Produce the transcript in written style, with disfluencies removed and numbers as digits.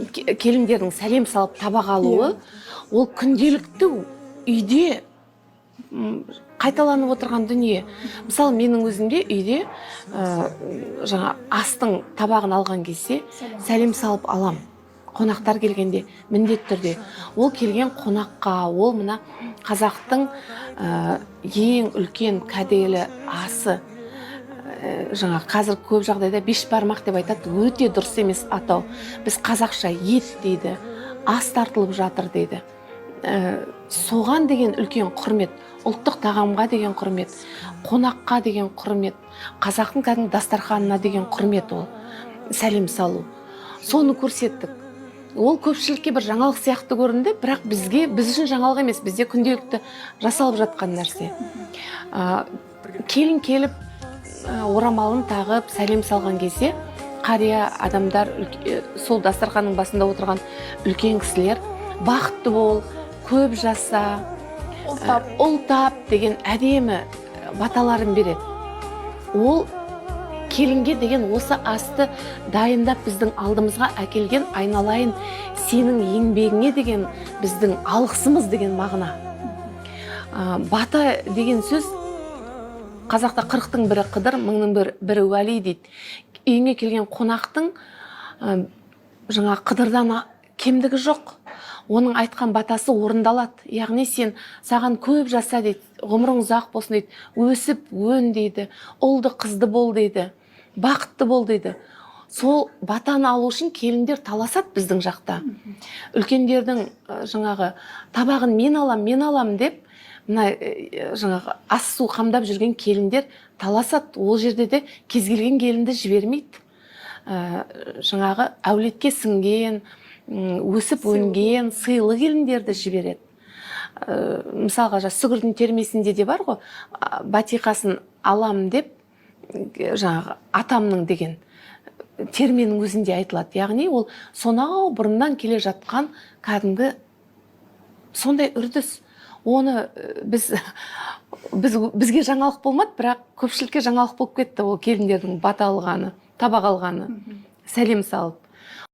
келіндердің сәлем салып табақ алуы, ол күнделікті үйде қайталанып отырған дүние. Мысалы, менің өзімде үйде жаңа астың табағын алған кезде сәлем салып алам. Қонақтар келгенде міндетті түрде. Ол келген қонаққа, ол мына қазақтың ең үлкен кәделі асы. Жаңа қазір көп жағдайда беш бармақ деп айтады, өте дұрыс емес атау. Біз қазақша ет дейді, ас тартылып жатыр дейді. Соған деген үлкен құрмет, ұлттық тағамға деген құрмет, қонаққа деген құрмет, қазақтың кәдімгі дастарханына деген құрмет ол. Сәлем салу. Соны көрсеттік. Ол көпшілікке бір жаңалық сияқты көрінді, бірақ біз үшін жаңалық емес, бізде күнделікті жасалып жатқан нәрсе. Келін келіп, орамалын тағып, сәлем салған кезде, қария адамдар, сол дастарханның басында отырған үлкен кісілер, бақытты бол, көп жаса, ұлтап деген әдемі баталарын береді. Ол келінге деген осы асты дайындап біздің алдымызға әкелген айналайын сенің еңбегіңе деген біздің алғысымыз деген мағына. Бата деген сөз қазақта 40-тың бірі қыдыр, 1000-ның бірі уәли дейді. Үйіңе келген қонақтың жаңа қыдырдан кемдігі жоқ. Оның айтқан батасы орындалады. Яғни саған көп жаса дейді, ғұмырың ұзақ болсын дейді, өсіп өн дейді, ұлды қызды бол дейді, бақытты бол дейді. Сол батаны алу үшін келіндер таласады біздің жақта. Үлкендердің жаңағы табағын мен алам деп, мына жаңағы ас су қамдап жүрген келіндер таласады. Ол жерде де кез келген келінді жібермейді. Жаңағы әулетке сіңген, өсіп өнген, сыйлы келіндерді жібереді. Мысалға, сүгірдің термесінде де бар ғой, батиқасын алам деп, жаңағы атамның деген терменің өзінде айтылады. Яғни ол сонау бұрыннан келе жатқан кәдімгі сондай үрдіс. Оны бізге жаңалық болмады, бірақ көпшілікке жаңалық болып кетті ол келіндердің бата алғаны, табақ алғаны, сәлем салып.